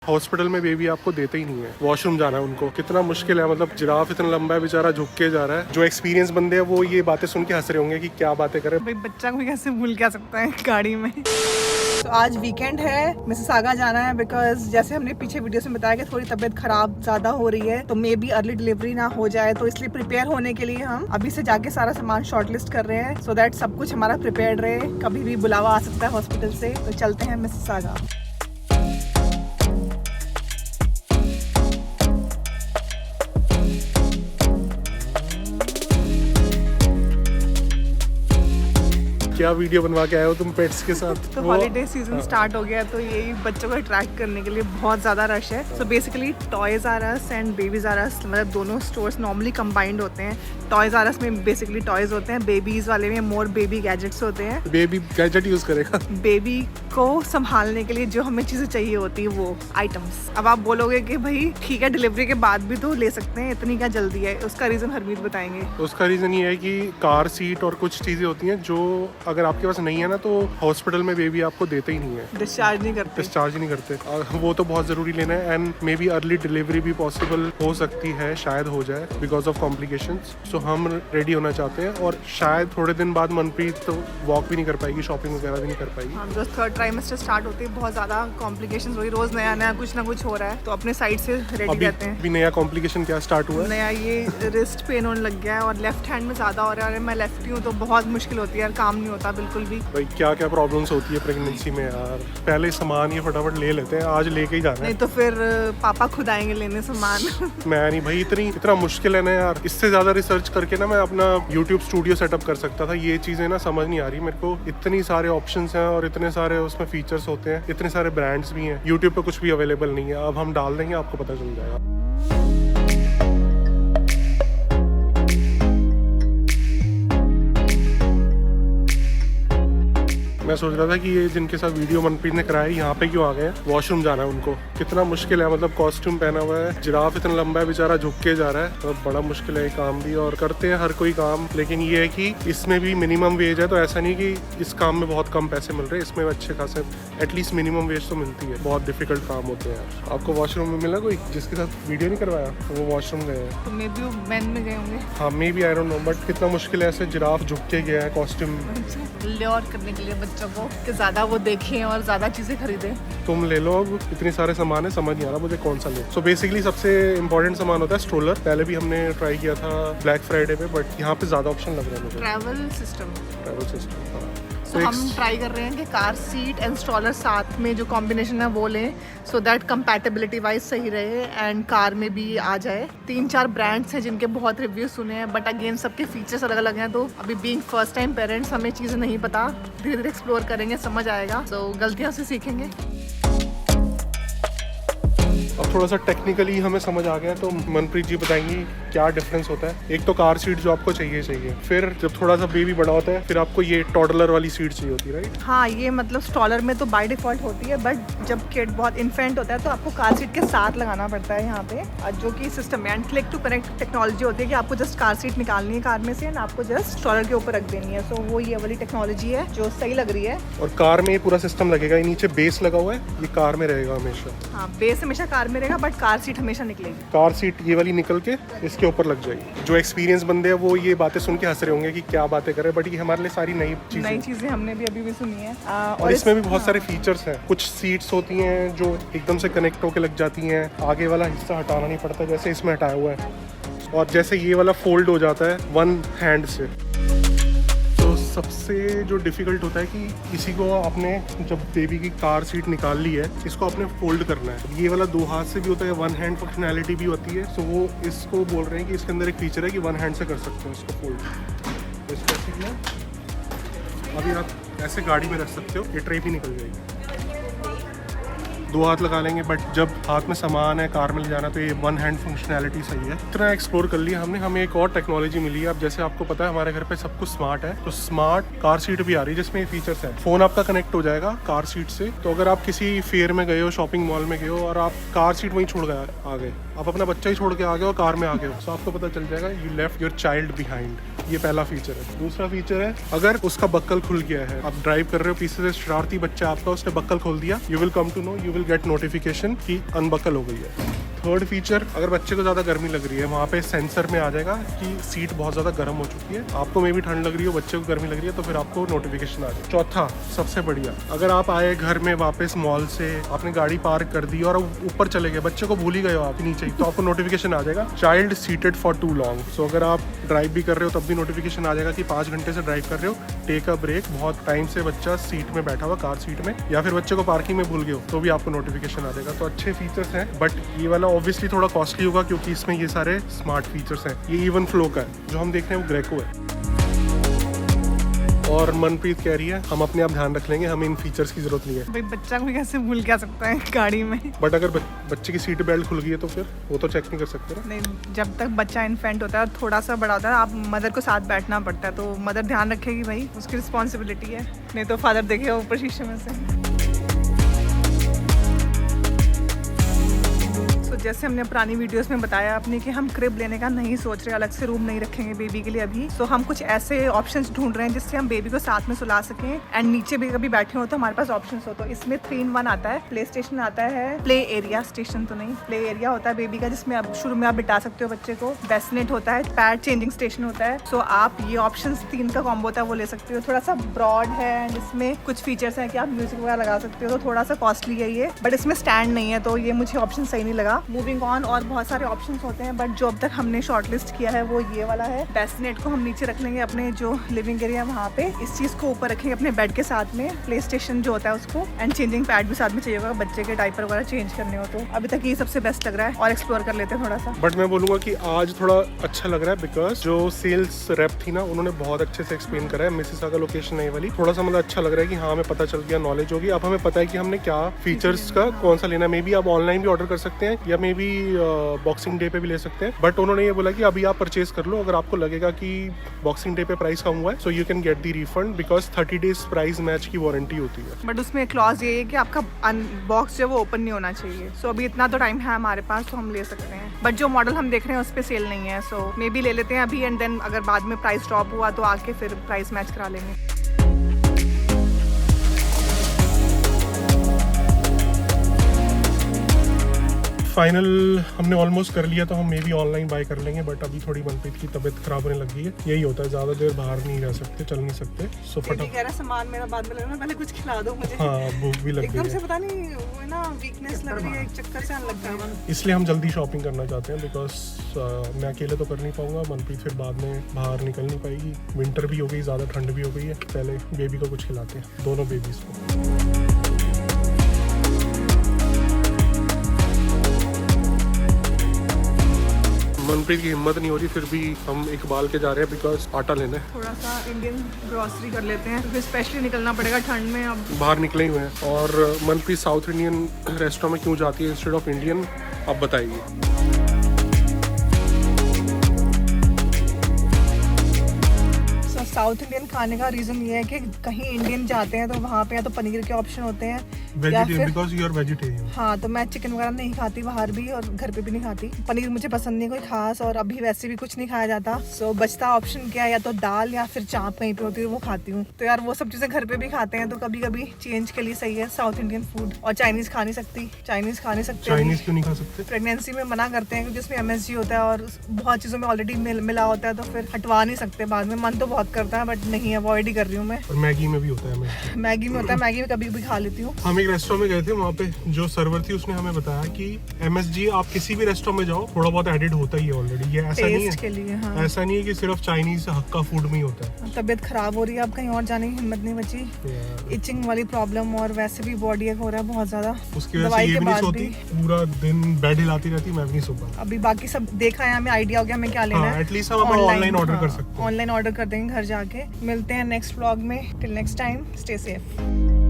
Hospital में baby आपको देते ही नहीं है, वॉशरूम जाना है उनको, कितना मुश्किल है। मतलब जिराफ इतना लंबा है बेचारा, झुक के जा रहा है। जो एक्सपीरियंस बंदे हैं वो ये बातें सुन के हंस रहे होंगे कि क्या बातें करे भाई, बच्चा को कैसे भूल के आ सकता है गाड़ी में। तो आज वीकेंड है, मिसिसागा जाना है बिकॉज जैसे हमने पीछे वीडियो में बताया कि थोड़ी तबीयत खराब ज्यादा हो रही है, तो मे बी अर्ली डिलीवरी ना हो जाए, तो इसलिए प्रिपेयर होने के लिए हम अभी से जाके सारा सामान शॉर्टलिस्ट कर रहे हैं सो दैट सब कुछ हमारा प्रिपेयर्ड रहे। कभी भी बुलावा आ सकता है हॉस्पिटल से, तो चलते हैं मिसिसागा। क्या वीडियो बनवा के आए हो तुम पेट्स के साथ? तो हॉलीडे सीजन स्टार्ट हो गया, तो यही बच्चों को अट्रैक्ट करने के लिए बहुत ज़्यादा रश है। So basically Toys R Us and Babies R Us, मतलब दोनों स्टोर्स नॉर्मली कंबाइंड होते हैं। टॉयज आर अस में बेसिकली टॉयज होते हैं, बेबीज वाले में मोर बेबी गैजेट्स होते हैं। बेबी गैजेट यूज करेगा बेबी को संभालने के लिए जो हमें चीज़ें चाहिए होती है वो आइटम्स। अब आप बोलोगे कि भाई ठीक है, डिलीवरी के बाद भी तो ले सकते हैं, इतनी क्या जल्दी है? उसका रीज़न हरमीत बताएंगे। उसका रीज़न ये है कि कार सीट और कुछ चीज़ें होती हैं जो अगर आपके पास नहीं है ना, तो हॉस्पिटल में बेबी आपको देते ही नहीं है, डिस्चार्ज नहीं करते। वो तो बहुत ज़रूरी लेना है। And may be early delivery भी पॉसिबल हो सकती है, शायद हो जाए बिकॉज ऑफ कॉम्प्लिकेशंस। सो हम रेडी होना चाहते हैं और शायद थोड़े दिन बाद मनप्रीत तो वॉक भी नहीं कर पाएगी, शॉपिंग वगैरह भी नहीं कर पाएगी। हम जो थर्ड ट्राइमेस्टर स्टार्ट होती है, बहुत ज़्यादा कॉम्प्लिकेशंस हुई, रोज़ नया नया कुछ ना कुछ हो रहा है, तो अपने साइड से रेडी रहते हैं। अभी नया कॉम्प्लिकेशन क्या स्टार्ट हुआ है? नया ये रिस्ट पेन होने लग गया है और लेफ्ट हैंड में ज़्यादा हो रहा है। मैं लेफ्टी हूँ तो बहुत मुश्किल होती है यार, काम नहीं होता बिल्कुल भी। भाई क्या क्या प्रॉब्लम्स होती है प्रेगनेंसी में यार। पहले सामान ये फटाफट ले लेते हैं, आज लेके ही जाना है, नहीं तो फिर पापा खुद आएंगे लेने सामान। मैं नहीं भाई, इतना मुश्किल है ना यार। इससे ज़्यादा रिसर्च करके ना मैं अपना यूट्यूब स्टूडियो सेटअप कर सकता था। ये चीज़ें ना समझ नहीं आ रही मेरे को। इतनी सारे ऑप्शंस हैं और इतने सारे उसमें फीचर्स होते हैं, इतने सारे ब्रांड्स भी हैं। यूट्यूब पे कुछ भी अवेलेबल नहीं है। अब हम डाल देंगे, आपको पता चल जाएगा। मैं सोच रहा था कि ये जिनके साथ वीडियो मनप्रीत ने कराया, यहाँ पे क्यों आ गए हैं? वॉशरूम जाना है उनको, कितना मुश्किल है। मतलब कॉस्ट्यूम पहना हुआ है, जिराफ इतना लंबा है बेचारा, झुक के जा रहा है, तो बड़ा मुश्किल है ये काम भी। और करते हैं हर कोई काम, लेकिन ये है कि इसमें भी मिनिमम वेज है, तो ऐसा नहीं कि इस काम में बहुत कम पैसे मिल रहे हैं। इसमें अच्छे खासे एटलीस्ट मिनिमम वेज तो मिलती है। बहुत डिफिकल्ट काम होते हैं यार। आपको वॉशरूम में मिला कोई जिसके साथ वीडियो नहीं करवाया? वो वॉशरूम गए हैं, तो मे बी वो मैन में गए होंगे। हाँ may be, I don't know, but कितना मुश्किल है। ऐसे जिराफ झुक के गया है कॉस्ट्यूम ल्योर करने के लिए बच्चों को कि ज़्यादा वो देखें और ज़्यादा चीज़ें खरीदें। तुम ले लो, अब इतने सारे सामान है, समझ नहीं आ रहा मुझे कौन सा ले। सो बेसिकली सबसे इंपॉर्टेंट सामान होता है स्ट्रोलर। पहले भी हमने ट्राई किया था ब्लैक फ्राइडे पे, बट यहाँ पे ज़्यादा ऑप्शन लग रहा है मुझे। ट्रैवल सिस्टम, हाँ। तो हम ट्राई कर रहे हैं कि कार सीट एंड स्ट्रॉलर साथ में जो कॉम्बिनेशन है वो लें, सो दैट कंपैटिबिलिटी वाइज सही रहे एंड कार में भी आ जाए। 3-4 ब्रांड्स हैं जिनके बहुत रिव्यू सुने हैं, बट अगेन सबके फीचर्स अलग अलग हैं, तो अभी बीइंग फर्स्ट टाइम पेरेंट्स हमें चीज़ें नहीं पता, धीरे धीरे एक्सप्लोर करेंगे, समझ आएगा, तो गलतियों से सीखेंगे। अब थोड़ा सा टेक्निकली हमें समझ आ गया, तो मनप्रीत जी बताएंगी क्या डिफरेंस होता है। एक तो कार सीट जो आपको चाहिए, फिर जब थोड़ा सा बेबी बड़ा होता है, फिर आपको ये टॉडलर वाली सीट चाहिए होती है, राइट? हाँ, ये मतलब स्ट्रॉलर में तो बाय डिफॉल्ट होती है, बट जब किड बहुत इन्फेंट होता है तो आपको कार सीट के साथ लगाना पड़ता है यहाँ पे, जो कि सिस्टम है। And click to connect technology होती है कि आपको जस्ट कार सीट निकालनी है कार में से एंड आपको जस्ट स्ट्रॉलर के ऊपर रख देनी है। सो वो ये वाली टेक्नोलॉजी है जो सही लग रही है। और कार में ये पूरा सिस्टम लगेगा, ये नीचे बेस लगा हुआ है, ये कार में रहेगा हमेशा। हाँ, बेस हमेशा कार में रहेगा, बट कार सीट हमेशा निकलेगी। कार सीट ये वाली निकल के इसके ऊपर लग जाएगी। जो एक्सपीरियंस बंदे हैं वो ये बातें सुन के हंस रहे होंगे कि क्या बातें कर रहे हैं, बट ये हमारे लिए सारी नई चीजें हमने भी अभी भी सुनी है। और इसमें भी बहुत सारे फीचर्स हैं। कुछ सीट्स होती हैं जो एकदम से कनेक्ट होके लग जाती हैं, आगे वाला हिस्सा हटाना नहीं पड़ता, जैसे इसमें हटाया हुआ है। और जैसे ये वाला फोल्ड हो जाता है वन हैंड से। तो सबसे जो डिफ़िकल्ट होता है कि किसी को अपने जब बेबी की कार सीट निकाल ली है, इसको अपने फोल्ड करना है। ये वाला 2 हाथ से भी होता है, वन हैंड फंक्शनैलिटी भी होती है। सो वो इसको बोल रहे हैं कि इसके अंदर एक फीचर है कि वन हैंड से कर सकते हैं इसको फोल्ड। इसको ऐसे किया, अभी आप ऐसे गाड़ी में रख सकते हो, ये ट्रे भी निकल जाएगी। 2 हाथ लगा लेंगे, बट जब हाथ में सामान है, कार में ले जाना, तो ये वन हैंड फंक्शनैलिटी सही है। इतना एक्सप्लोर कर लिया हमने। हमें एक और टेक्नोलॉजी मिली है। अब जैसे आपको पता है हमारे घर पे सब कुछ स्मार्ट है, तो स्मार्ट कार सीट भी आ रही है जिसमें ये फीचर्स है। फोन आपका कनेक्ट हो जाएगा कार सीट से, तो अगर आप किसी फेयर में गए हो, शॉपिंग मॉल में गए हो और आप कार सीट वहीं छोड़ गए आ गए, आप अपना बच्चा ही छोड़ के आ गए और कार में आ गए हो, तो आपको पता चल जाएगा you left your child behind. ये पहला फीचर है। दूसरा फीचर है, अगर उसका बक्कल खुल गया है, आप ड्राइव कर रहे हो, पीछे से शरारती बच्चा आपका, उसने बक्कल खोल दिया, you will come to know, you will will get notification कि अनबकल हो गई है। थर्ड फीचर, अगर बच्चे को ज़्यादा गर्मी लग रही है वहाँ पे सेंसर में आ जाएगा कि सीट बहुत ज़्यादा गर्म हो चुकी है। आपको मे भी ठंड लग रही हो, बच्चे को गर्मी लग रही है, तो फिर आपको नोटिफिकेशन आ जाएगा। चौथा सबसे बढ़िया, अगर आप आए घर में वापस मॉल से, आपने गाड़ी पार्क कर दी और ऊपर चले गए, बच्चे को भूल ही गए हो आप नीचे ही, तो आपको नोटिफिकेशन आ जाएगा child seated for too long. So अगर आप ड्राइव भी कर रहे हो तब भी नोटिफिकेशन आ जाएगा कि 5 घंटे से ड्राइव कर रहे हो, टेक अ ब्रेक, बहुत टाइम से बच्चा सीट में बैठा हुआ, कार सीट में, या फिर बच्चे को पार्किंग में भूल गए हो तो भी आपको नोटिफिकेशन आ जाएगा। तो अच्छे फीचर्स हैं, बट ये वाला ऑब्वियसली थोड़ा कॉस्टली होगा क्योंकि इसमें ये सारे स्मार्ट फीचर्स हैं। ये इवन फ्लो का है, जो हम देख रहे हैं वो ग्रेको है। और मनप्रीत कह रही है हम अपने आप ध्यान रख लेंगे, हमें इन फीचर्स की जरूरत नहीं है। भाई बच्चा को कैसे भूल क्या सकता है गाड़ी में। बट अगर बच्चे की सीट बेल्ट खुल गई है तो फिर वो तो चेक नहीं कर सकते ना। नहीं, जब तक बच्चा इन्फेंट होता है और थोड़ा सा बड़ा होता है, आप मदर को साथ बैठना पड़ता है, तो मदर ध्यान रखेगी भाई, उसकी रिस्पॉन्सिबिलिटी है, नहीं तो फादर देखेगा ऊपर शीशे में से। जैसे हमने पुरानी वीडियोस में बताया अपने कि हम क्रिब लेने का नहीं सोच रहे, अलग से रूम नहीं रखेंगे बेबी के लिए अभी। तो हम कुछ ऐसे ऑप्शंस ढूंढ रहे हैं जिससे हम बेबी को साथ में सुला सकें एंड नीचे भी कभी बैठे हो तो हमारे पास ऑप्शंस हो। तो इसमें 3-in-1 आता है, प्ले स्टेशन आता है, प्ले एरिया, स्टेशन तो नहीं, प्ले एरिया होता है बेबी का, जिसमें आप शुरू में आप बिठा सकते हो बच्चे को, बेसनेट होता है, पैड चेंजिंग स्टेशन होता है। सो आप ये ऑप्शन 3 का कॉम्बो होता है वो ले सकते हो। थोड़ा सा ब्रॉड है एंड इसमें कुछ फीचर्स हैं कि आप म्यूजिक वगैरह लगा सकते हो, तो थोड़ा सा कॉस्टली है ये, बट इसमें स्टैंड नहीं है, तो ये मुझे ऑप्शन सही नहीं लगा। मूविंग ऑन, और बहुत सारे ऑप्शंस होते हैं, बट जो अब तक हमने शॉर्टलिस्ट किया है वो ये वाला है। बेसनेट को हम नीचे रख लेंगे अपने जो लिविंग एरिया वहाँ पे, इस चीज़ को ऊपर रखेंगे अपने बेड के साथ में, प्ले स्टेशन जो होता है उसको, एंड चेंजिंग पैड भी साथ में चाहिए होगा बच्चे के डायपर वगैरह चेंज करने हो। तो अभी तक ये सबसे बेस्ट लग रहा है, और एक्सप्लोर कर लेते हैं थोड़ा सा। बट मैं बोलूँगा कि आज थोड़ा अच्छा लग रहा है बिकॉज जो सेल्स रेप थी ना, उन्होंने बहुत अच्छे से एक्सप्लेन करा है। मिसिसागा लोकेशन नहीं वाली, थोड़ा सा मतलब अच्छा लग रहा है कि हाँ हमें पता चल गया, नॉलेज होगी, अब हमें पता है कि हमने क्या फीचर्स का कौन सा लेना है। मे बी आप ऑनलाइन भी ऑर्डर कर सकते हैं या मे बी बॉक्सिंग डे पे भी ले सकते हैं, बट उन्होंने ये बोला कि अभी आप परचेज कर लो, अगर आपको लगेगा कि बॉक्सिंग डे पे प्राइस कम हुआ है so you can get the refund because 30 days price match की वारंटी होती है। बट उसमें क्लॉज ये है कि आपका बॉक्स जो वो ओपन नहीं होना चाहिए। सो अभी इतना तो टाइम है हमारे पास, तो हम ले सकते हैं, बट जो मॉडल हम देख रहे हैं उस पर सेल नहीं है, सो मे बी ले लेते हैं अभी, एंड देन अगर बाद में प्राइस ड्रॉप हुआ तो आके फिर प्राइस मैच करा लेंगे। फाइनल हमने ऑलमोस्ट कर लिया, तो हम मे बी ऑनलाइन बाय कर लेंगे, बट अभी थोड़ी मनप्रीत की तबीयत खराब होने लगी है। यही होता है, ज़्यादा देर बाहर नहीं रह सकते, चल नहीं सकते, सो फटाफट कह रहा सामान मेरा बाद में लगना, पहले कुछ खिला दो मुझे। हाँ, भूख भी लग एकदम गई से है, पता नहीं वो ना वीकनेस लग रही है, एक चक्कर से आने लगता है, इसलिए हम जल्दी शॉपिंग करना चाहते हैं बिकॉज मैं अकेले तो कर नहीं पाऊंगा, मनप्रीत फिर बाद में बाहर निकल नहीं पाएगी, विंटर भी हो गई, ज़्यादा ठंड भी हो गई है। पहले बेबी को कुछ खिलाते हैं, दोनों बेबीज़ को। मनप्रीत की हिम्मत नहीं हो रही, फिर भी हम इकबाल के जा रहे हैं बिकॉज आटा लेना है। थोड़ा सा इंडियन ग्रोसरी कर लेते हैं, फिर स्पेशली निकलना पड़ेगा ठंड में। अब बाहर निकले ही हुए हैं, और मनप्रीत साउथ इंडियन रेस्टोरेंट में क्यों जाती है इंस्टेड ऑफ इंडियन, आप बताइए। साउथ इंडियन खाने का रीज़न ये है कि कहीं इंडियन जाते हैं तो वहाँ पे या तो पनीर के ऑप्शन होते हैं, vegetarian, because you are vegetarian. हाँ, तो मैं चिकन वगैरह नहीं खाती बाहर भी, और घर पे भी नहीं खाती। पनीर मुझे पसंद नहीं कोई खास, और अभी वैसे भी कुछ नहीं खाया जाता। सो बचता ऑप्शन क्या है, या तो दाल या फिर चाप कहीं पे होती है वो खाती हूँ। तो यार वो सब चीज़ें घर पे भी खाते हैं, तो कभी कभी चेंज के लिए सही है साउथ इंडियन फूड। और चाइनीज़ खा नहीं सकती, चाइनीज़ खा नहीं सकते। चाइनीज़ क्यों नहीं खा सकते? प्रेगनेंसी में मना करते हैं क्योंकि उसमें MSG होता है और बहुत चीज़ों में ऑलरेडी मिला होता है, तो फिर हटवा नहीं सकते बाद में। मन तो बहुत करता है बट नहीं, अवॉइड ही कर रही हूँ मैं। और मैगी में भी होता है, मैगी में होता है, मैगी में कभी भी खा लेती हूँ। हम एक रेस्टोरेंट में गए थे, वहाँ पे जो सर्वर थी उसने हमें बताया कि MSG आप किसी भी रेस्टोरेंट में जाओ थोड़ा बहुत एडिड होता ही है ऑलरेडी, ये ऐसा नहीं है के लिए। हाँ, ऐसा नहीं है कि सिर्फ चाइनीज हक्का फूड में ही होता है। तबीयत खराब हो रही है, अब कहीं और जाने की हिम्मत नहीं बची, इचिंग वाली प्रॉब्लम, और वैसे भी बॉडी एक हो रहा है बहुत ज्यादा, उसकी वजह से ये भी नहीं सोती, पूरा दिन बेड हिलाती रहती, मैं भी नहीं सो पाता। अभी बाकी सब देखा है हमें, आइडिया हो गया हमें क्या लेना है। एटलीस्ट हम ऑनलाइन ऑर्डर कर सकते हैं, ऑनलाइन ऑर्डर कर देंगे घर जाके। मिलते हैं नेक्स्ट व्लॉग में, till next time, stay safe.